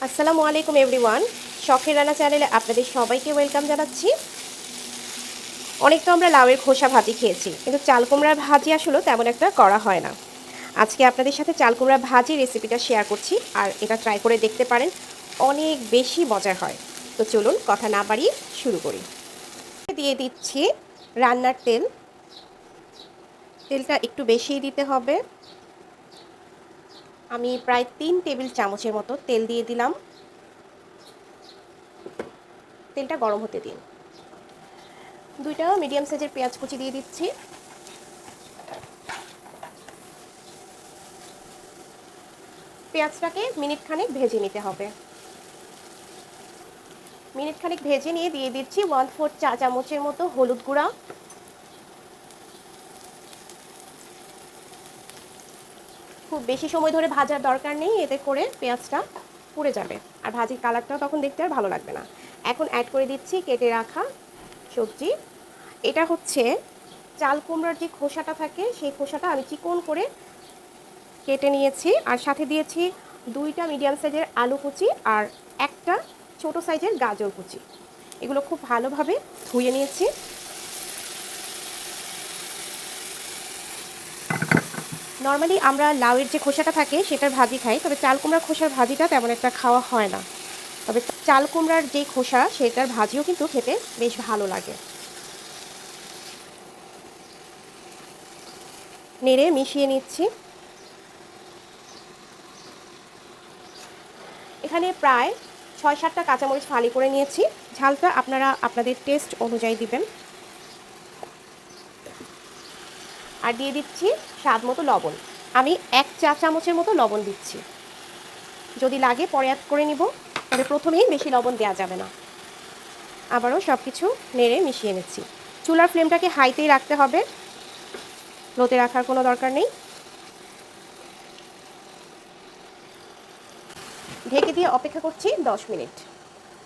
আসসালামু আলাইকুম এভরিওয়ান। শখের রান্না চ্যানেলে আপনাদের সবাইকে ওয়েলকাম জানাচ্ছি। অনেক তো আমরা লাউয়ের খোসা ভাজি খেয়েছি, কিন্তু চাল কুমড়ার ভাজি আসলে তেমন একটা করা হয় না। আজকে আপনাদের সাথে চাল কুমড়ার ভাজি রেসিপিটা শেয়ার করছি, আর এটা ট্রাই করে দেখতে পারেন, অনেক বেশি মজার হয়। তো চলুন কথা না বাড়িয়ে শুরু করি। দিয়ে দিচ্ছি রান্নার তেল। তেলটা একটু বেশিই দিতে হবে। আমি প্রায় 3 টেবিল চামচের মতো তেল দিয়ে দিলাম। তেলটা গরম হতে দিন। 2টা মিডিয়াম সাইজের পেঁয়াজ কুচি দিয়ে দিচ্ছি। পেঁয়াজটাকে মিনিট খানেক ভেজে নিতে হবে। মিনিট খানেক ভেজে নিয়ে দিয়ে দিচ্ছি 1/4 চা চামচের মতো হলুদ গুঁড়া। খুব বেশি সময় ধরে ভাজার দরকার নেই, এতে করে পেঁয়াজটা পুড়ে যাবে আর ভাজির কালারটাও তখন দেখতে আর ভালো লাগবে না। এখন অ্যাড করে দিচ্ছি কেটে রাখা সবজি। এটা হচ্ছে চাল কুমড়ার যে খোসাটা থাকে, সেই খোসাটা আমি চিকন করে কেটে নিয়েছি, আর সাথে দিয়েছি 2টা মিডিয়াম সাইজের আলু কুচি আর একটা ছোট সাইজের গাজর কুচি। এগুলো খুব ভালোভাবে ধুয়ে নিয়েছি। নর্মালি আমরা লাউয়ের যে খোসাটা থাকে সেটার ভাজি খাই, তবে চাল কুমড়ার খোসার ভাজিটা তেমন একটা খাওয়া হয় না। তবে চাল কুমড়ার যে খোসা সেটার ভাজিও কিন্তু খেতে বেশ ভালো লাগে। নেড়ে মিশিয়ে নিচ্ছি। এখানে প্রায় 6-7টা কাঁচামরিচ ফালি করে নিয়েছি। ঝালটা আপনারা আপনাদের টেস্ট অনুযায়ী দিবেন। আর দিয়ে দিচ্ছি স্বাদ মতো লবণ। আমি 1 চা চামচের মতো লবণ দিচ্ছি। যদি লাগে পরে অ্যাড করে নিব, তবে প্রথমেই বেশি লবণ দেওয়া যাবে না। আবারও সব কিছু নেড়ে মিশিয়ে নিচ্ছি। চুলার ফ্লেমটাকে হাইতেই রাখতে হবে, লোতে রাখার কোনো দরকার নেই। ঢেকে দিয়ে অপেক্ষা করছি 10 মিনিট।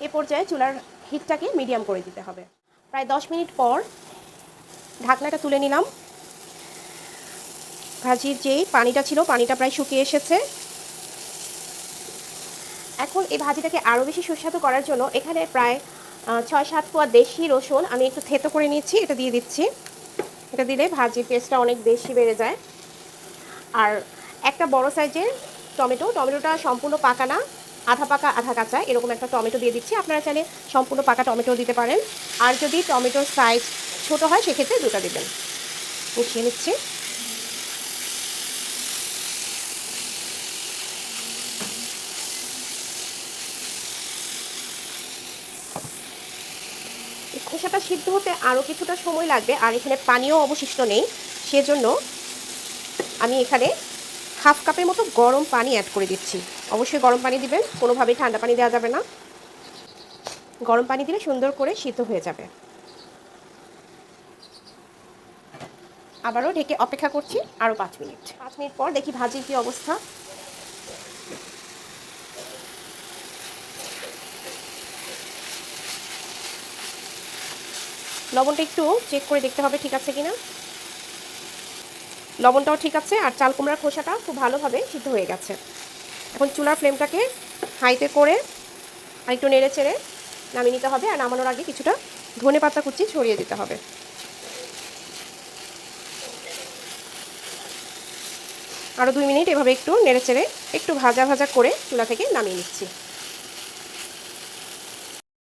এ পর্যায়ে চুলার হিটটাকে মিডিয়াম করে দিতে হবে। প্রায় 10 মিনিট পর ঢাকনাটা তুলে নিলাম। ভাজির যেই পানিটা ছিল, পানিটা প্রায় শুকিয়ে এসেছে। এখন এই ভাজিটাকে আরও বেশি সুস্বাদু করার জন্য এখানে প্রায় 6-7 কোয়া দেশি রসুন আমি একটু থেতো করে নিয়েছি, এটা দিয়ে দিচ্ছি। এটা দিলে ভাজির টেস্টটা অনেক বেশি বেড়ে যায়। আর একটা বড় সাইজের টমেটোটা সম্পূর্ণ পাকা না, আধা পাকা আধা কাঁচা, এরকম একটা টমেটো দিয়ে দিচ্ছি। আপনারা চাইলে সম্পূর্ণ পাকা টমেটো দিতে পারেন, আর যদি টমেটোর সাইজ ছোট হয় সেক্ষেত্রে 2টা দিবেন। মিশিয়ে নিচ্ছি। খোসাটা সিদ্ধ হতে আরও কিছুটা সময় লাগবে, আর এখানে পানিও অবশিষ্ট নেই। সেজন্য আমি এখানে হাফ কাপের মতো গরম পানি অ্যাড করে দিচ্ছি। অবশ্যই গরম পানি দিবেন, কোনোভাবেই ঠান্ডা পানি দেওয়া যাবে না। গরম পানি দিলে সুন্দর করে সিদ্ধ হয়ে যাবে। আবারও ঢেকে অপেক্ষা করছি আরও 5 মিনিট। 5 মিনিট পর দেখি ভাজির কী অবস্থা। লবণটা একটু চেক করে দেখতে হবে ঠিক আছে কিনা। লবণটাও ঠিক আছে, আর চাল কুমড়ার খোসাটা খুব ভালোভাবে সিদ্ধ হয়ে গেছে। এখন চুলার ফ্লেমটাকে হাইতে করে আর একটু নেড়ে চেড়ে নামিয়ে নিতে হবে, আর নামানোর আগে কিছুটা ধনেপাতা কুচি ছড়িয়ে দিতে হবে। আরও 2 মিনিট এভাবে একটু নেড়ে চেড়ে একটু ভাজা ভাজা করে চুলা থেকে নামিয়ে নিচ্ছি।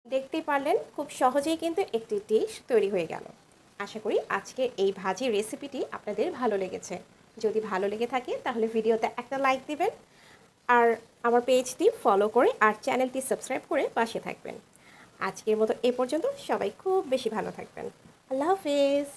দেখতেই পারলেন, খুব সহজেই কিন্তু একটি ডিশ তৈরি হয়ে গেল। আশা করি আজকের এই ভাজির রেসিপিটি আপনাদের ভালো লেগেছে। যদি ভালো লেগে থাকে তাহলে ভিডিওতে একটা লাইক দিবেন, আর আমার পেজটি ফলো করে আর চ্যানেলটি সাবস্ক্রাইব করে পাশে থাকবেন। আজকের মতো এ পর্যন্ত। সবাই খুব বেশি ভালো থাকবেন। আল্লাহ হাফেজ।